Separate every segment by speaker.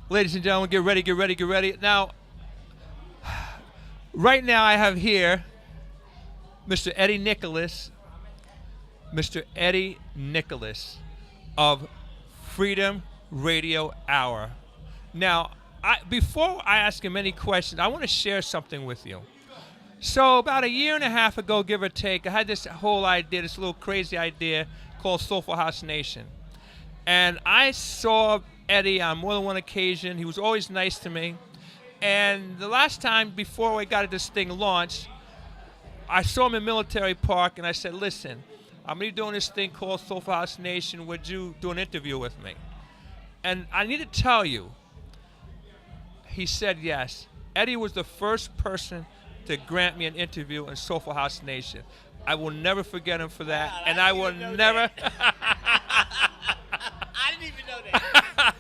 Speaker 1: Ladies and gentlemen, get ready, get ready, get ready. Now, right now I have here Mr. Eddie Nicholas, Mr. Eddie Nicholas of Freedom Radio Hour. Now, before I ask him any questions, I want to share something with you. So, about a year and a half ago, give or take, I had this whole idea, this little crazy idea called Soulful House Nation. And I saw Eddie on more than one occasion. He was always nice to me. And the last time before we got this thing launched, I saw him in Military Park, and I said, listen, I'm going to be doing this thing called Soulful House Nation. Would you do an interview with me? And I need to tell you, he said yes. Eddie was the first person to grant me an interview in Soulful House Nation. I will never forget him for that,
Speaker 2: Wow,
Speaker 1: and I will never.
Speaker 2: I didn't even know that.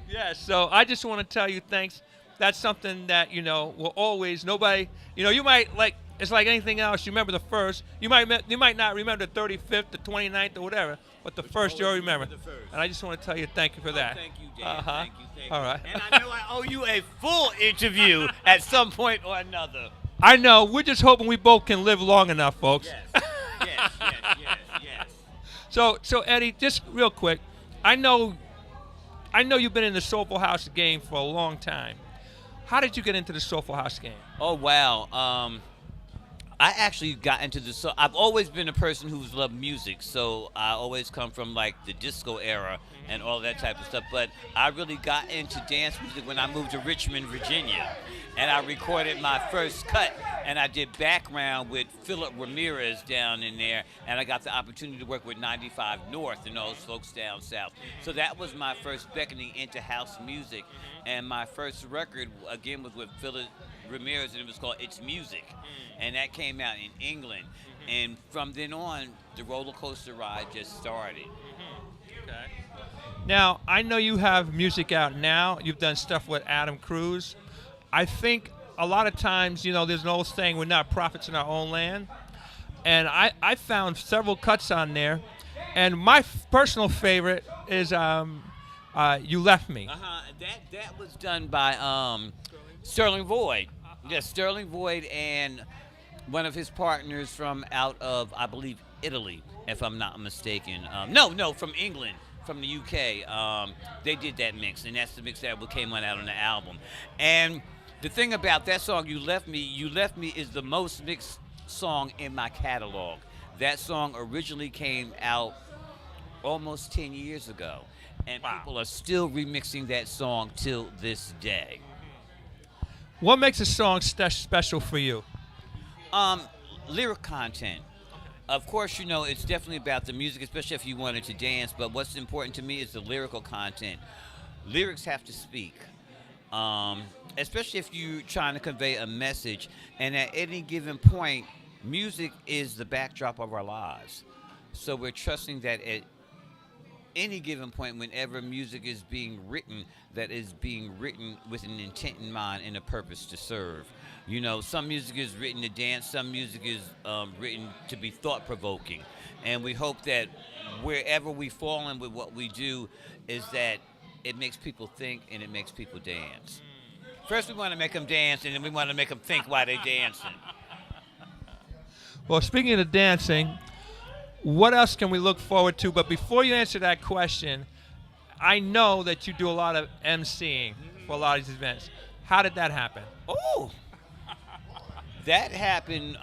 Speaker 1: Yes. So I just want to tell you thanks. That's something that, will always, nobody, you might, like, it's like anything else. You remember the first. You might not remember the 35th, the 29th, or whatever, but the first you'll remember.
Speaker 2: The first.
Speaker 1: And I just want to tell you thank you for that.
Speaker 2: Thank you, Dan. Thank you.
Speaker 1: All right.
Speaker 2: And I know I owe you a full interview at some point or another.
Speaker 1: I know. We're just hoping we both can live long enough, folks.
Speaker 2: Yes.
Speaker 1: So Eddie, just real quick, I know you've been in the Soulful House game for a long time. How did you get into the Soulful House game?
Speaker 2: Oh, wow. I actually got into the I've always been a person who's loved music, so I always come from like the disco era and all that type of stuff. But I really got into dance music when I moved to Richmond, Virginia, and I recorded my first cut, and I did background with Philip Ramirez down in there, and I got the opportunity to work with 95 North and those folks down south. So that was my first beckoning into house music, and my first record again was with Philip Ramirez, and it was called It's Music, and that came out in England. And from then on, the roller coaster ride just started.
Speaker 1: Okay. Now, I know you have music out now. You've done stuff with Adam Cruz. I think a lot of times, there's an old saying, we're not prophets in our own land. And I found several cuts on there. And my personal favorite is You Left Me.
Speaker 2: That was done by Sterling Void. Yes, Sterling Void and one of his partners from out of, I believe, Italy, if I'm not mistaken. No, from England, from the UK. They did that mix, and that's the mix that came out on the album. And the thing about that song, You Left Me is the most mixed song in my catalog. That song originally came out almost 10 years ago, and people are still remixing that song till this day.
Speaker 1: What makes a song special for you?
Speaker 2: Lyric content. Of course, it's definitely about the music, especially if you wanted to dance, but what's important to me is the lyrical content. Lyrics have to speak, especially if you're trying to convey a message, and at any given point, music is the backdrop of our lives. So we're trusting that at any given point, whenever music is being written, that is being written with an intent in mind and a purpose to serve. Some music is written to dance, some music is written to be thought-provoking. And we hope that wherever we fall in with what we do is that it makes people think and it makes people dance. First we want to make them dance, and then we want to make them think while they're dancing.
Speaker 1: Well, speaking of dancing, what else can we look forward to? But before you answer that question, I know that you do a lot of emceeing for a lot of these events. How did that happen?
Speaker 2: Oh, that happened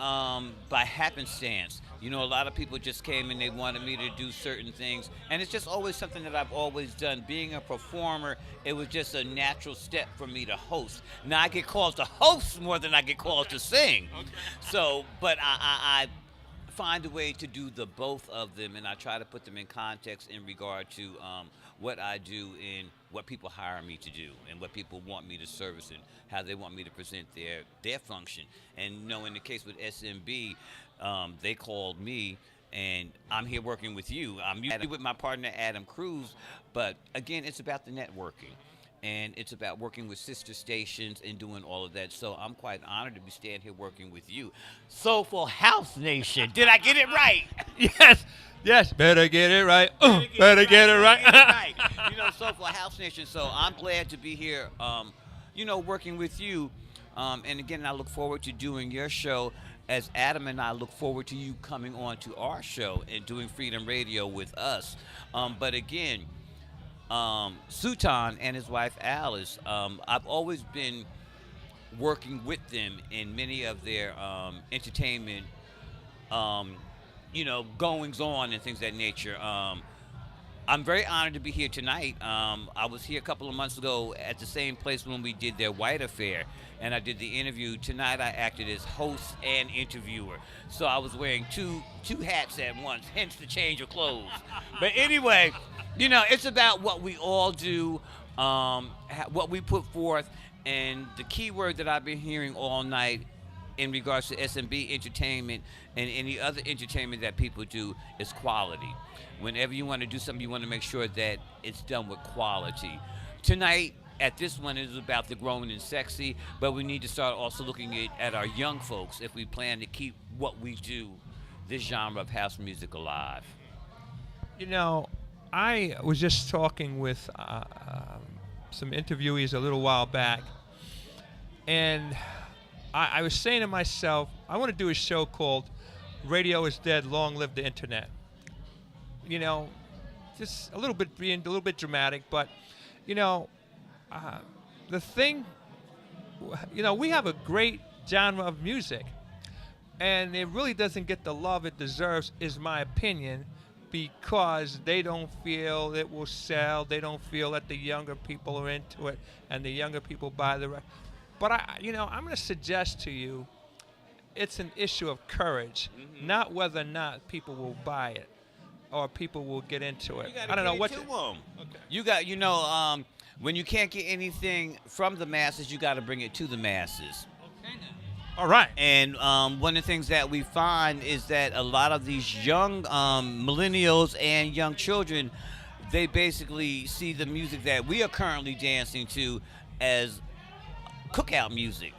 Speaker 2: by happenstance. A lot of people just came and they wanted me to do certain things, and it's just always something that I've always done. Being a performer, it was just a natural step for me to host. Now I get called to host more than I get called to sing. Okay. So, but I find a way to do the both of them, and I try to put them in context in regard to what I do and what people hire me to do and what people want me to service and how they want me to present their function. And in the case with SMB, they called me, and I'm here working with you. I'm usually with my partner Adam Cruz, but again, it's about the networking. and it's about working with sister stations and doing all of that. So I'm quite honored to be standing here working with you. Soulful House Nation. Did I get it right?
Speaker 1: Yes, yes. Better get it right. Better get it right.
Speaker 2: Right. Soulful House Nation. So I'm glad to be here, working with you. And again, I look forward to doing your show, as Adam and I look forward to you coming on to our show and doing Freedom Radio with us. But again, Sultan and his wife Alice, I've always been working with them in many of their entertainment, goings on and things of that nature. I'm very honored to be here tonight. I was here a couple of months ago at the same place when we did their White Affair, and I did the interview. Tonight I acted as host and interviewer. So I was wearing two hats at once, hence the change of clothes. But anyway, it's about what we all do, what we put forth, and the key word that I've been hearing all night in regards to SMB entertainment and any other entertainment that people do is quality. Whenever you want to do something, you want to make sure that it's done with quality. Tonight, at this one, it is about the grown and sexy, but we need to start also looking at our young folks if we plan to keep what we do, this genre of house music, alive.
Speaker 1: I was just talking with some interviewees a little while back, and I was saying to myself, I want to do a show called Radio is Dead, Long Live the Internet. Just a little bit being a little bit dramatic, but the thing, we have a great genre of music, and it really doesn't get the love it deserves, is my opinion, because they don't feel it will sell. They don't feel that the younger people are into it, and the younger people buy the record. But I'm going to suggest to you, it's an issue of courage, not whether or not people will buy it or people will get into it.
Speaker 2: I don't know what to them. Okay. You got, when you can't get anything from the masses, you got to bring it to the masses.
Speaker 1: Okay. All right.
Speaker 2: And one of the things that we find is that a lot of these young millennials and young children, they basically see the music that we are currently dancing to as cookout music.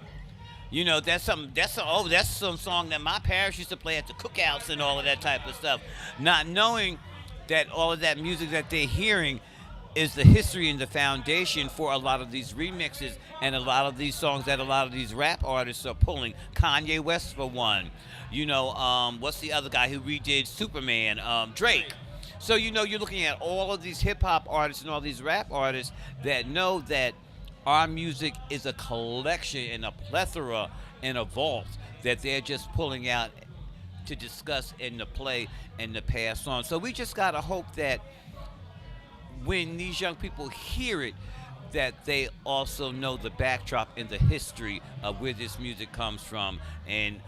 Speaker 2: That's some song that my parents used to play at the cookouts and all of that type of stuff, not knowing that all of that music that they're hearing is the history and the foundation for a lot of these remixes and a lot of these songs that a lot of these rap artists are pulling. Kanye West for one. What's the other guy who redid Superman? Drake. So you're looking at all of these hip hop artists and all these rap artists that know that our music is a collection and a plethora and a vault that they're just pulling out to discuss and to play and to pass on. So we just got to hope that when these young people hear it, that they also know the backdrop and the history of where this music comes from and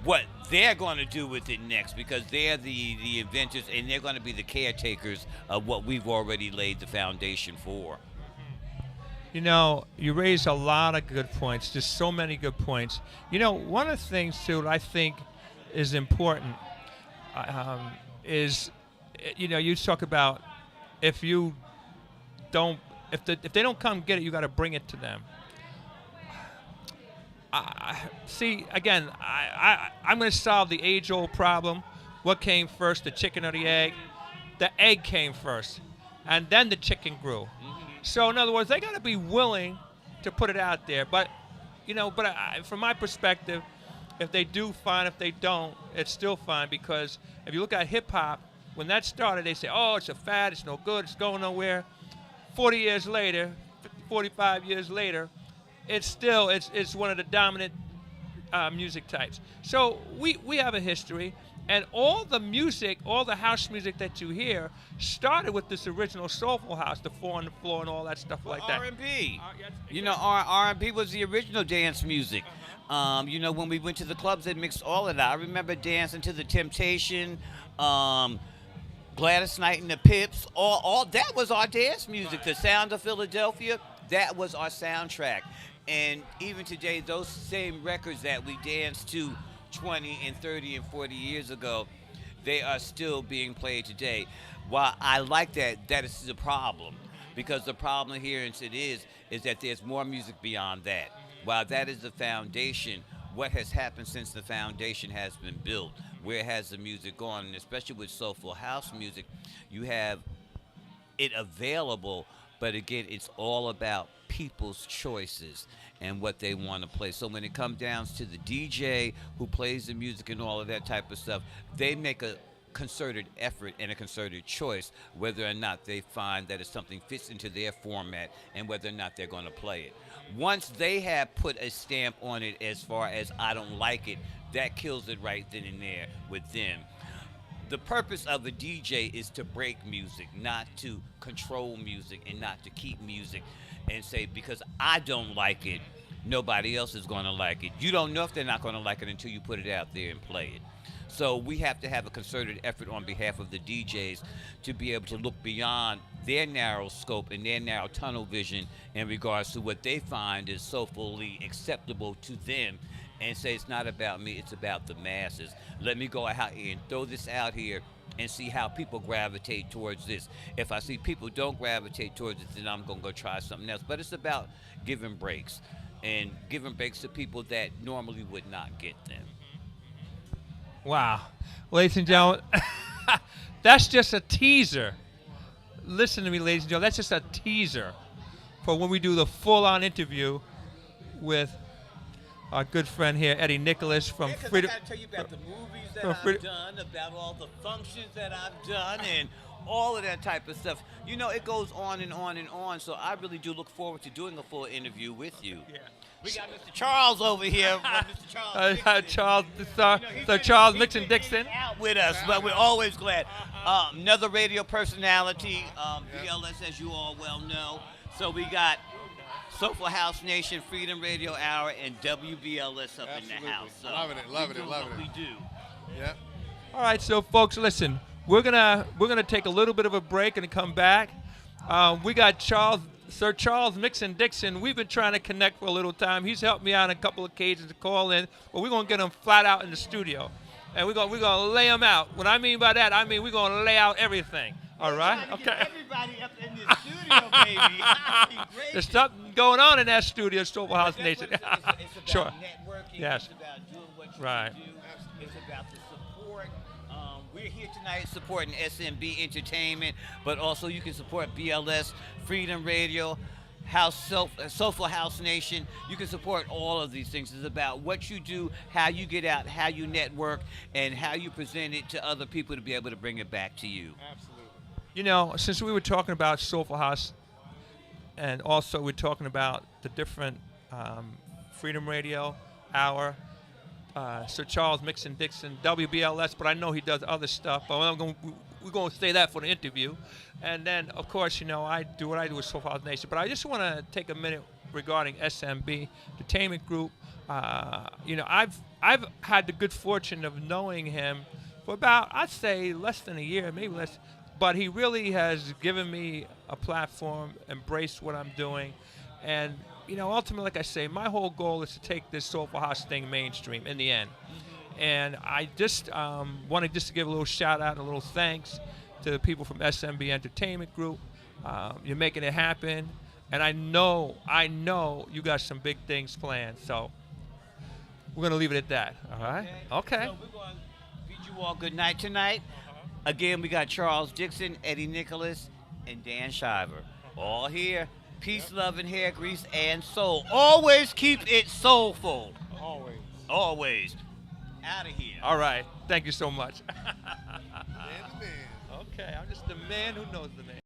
Speaker 2: what they're going to do with it next, because they're the inventors and they're going to be the caretakers of what we've already laid the foundation for.
Speaker 1: You raise a lot of good points, just so many good points. One of the things, too, that I think is important is, you talk about if they don't come get it, you got to bring it to them. See, again, I'm going to solve the age-old problem. What came first, the chicken or the egg? The egg came first, and then the chicken grew. So in other words, they got to be willing to put it out there. But, from my perspective, if they do, fine. If they don't, it's still fine, because if you look at hip hop, when that started, they say, oh, it's a fad, it's no good, it's going nowhere. 40 years later, 45 years later, it's one of the dominant music types. So we have a history. And all the music, all the house music that you hear started with this original soulful house, the four on the floor and all that stuff like that.
Speaker 2: R&B. R&B was the original dance music. When we went to the clubs, they mixed all of that. I remember dancing to The Temptation, Gladys Knight and the Pips. All that was our dance music. The Sound of Philadelphia, that was our soundtrack. And even today, those same records that we danced to 20 and 30 and 40 years ago, they are still being played today. While I like that is the problem. because the problem here in it is that there's more music beyond that. While that is the foundation, what has happened since the foundation has been built? Where has the music gone? And especially with soulful house music, you have it available, but again, it's all about people's choices and what they want to play. So when it comes down to the DJ who plays the music and all of that type of stuff, they make a concerted effort and a concerted choice whether or not they find that if something fits into their format and whether or not they're going to play it. Once they have put a stamp on it as far as I don't like it, that kills it right then and there with them. The purpose of a DJ is to break music, not to control music and not to keep music and say, because I don't like it, nobody else is going to like it. You don't know if they're not going to like it until you put it out there and play it. So we have to have a concerted effort on behalf of the DJs to be able to look beyond their narrow scope and their narrow tunnel vision in regards to what they find is soulfully acceptable to them, and say it's not about me, it's about the masses. Let me go out here and throw this out here and see how people gravitate towards this. If I see people don't gravitate towards it, then I'm going to go try something else. But it's about giving breaks, and giving breaks to people that normally would not get them.
Speaker 1: Wow. Ladies and gentlemen, that's just a teaser. Listen to me, ladies and gentlemen. That's just a teaser for when we do the full-on interview with our good friend here, Eddie Nicholas from Freedom.
Speaker 2: I got to tell you about the movies that I've done, about all the functions that I've done, and all of that type of stuff. You know, it goes on and on and on, so I really do look forward to doing a full interview with you. Yeah. We got Mr. Charles over here. Mr. Charles Mixon.
Speaker 1: Charles Mixon Dixon.
Speaker 2: Out with us, but we're always glad. Another radio personality, BLS, as you all well know. So we got Soulful House Nation, Freedom Radio Hour, and WBLS up in the house. So
Speaker 3: loving it.
Speaker 2: We do.
Speaker 3: Yeah.
Speaker 1: All right, so folks, listen. We're gonna take a little bit of a break and come back. We got Sir Charles Mixon Dixon. We've been trying to connect for a little time. He's helped me out on a couple of occasions to call in, but we're gonna get him flat out in the studio, and we're gonna lay him out. What I mean by that, I mean we're gonna lay out everything. All right? Okay.
Speaker 2: Everybody up in this studio, baby.
Speaker 1: There's something going on in that studio, Soulful House Nation.
Speaker 2: It's about
Speaker 1: Sure.
Speaker 2: networking.
Speaker 1: Yes.
Speaker 2: It's about doing what you
Speaker 1: Right.
Speaker 2: do. It's about the support. We're here tonight supporting SMB Entertainment, but also you can support BLS, Freedom Radio, Soulful House Nation. You can support all of these things. It's about what you do, how you get out, how you network, and how you present it to other people to be able to bring it back to you.
Speaker 3: Absolutely.
Speaker 1: You know, since we were talking about Soulful House, and also we're talking about the different Freedom Radio Hour, Sir Charles Mixon Dixon, WBLS, but I know he does other stuff. But we're going to say that for the interview. And then, of course, you know, I do what I do with Soulful House Nation. But I just want to take a minute regarding SMB Entertainment Group. You know, I've had the good fortune of knowing him for about, I'd say, less than a year, maybe less. But he really has given me a platform, embraced what I'm doing. And, you know, ultimately, like I say, my whole goal is to take this Soulful House thing mainstream in the end. And I just wanted just to give a little shout out and a little thanks to the people from SMB Entertainment Group. You're making it happen. And I know you got some big things planned. So we're going to leave it at that. All right? Okay.
Speaker 2: So we're going to bid you all good night tonight. Again, we got Charles Dixon, Eddie Nicholas, and Dan Shiver. All here. Peace, love, and hair grease, and soul. Always keep it soulful.
Speaker 3: Always.
Speaker 2: Always. Out of here.
Speaker 1: All right. Thank you so much.
Speaker 3: Man to man.
Speaker 1: Okay. I'm just the man who knows the man.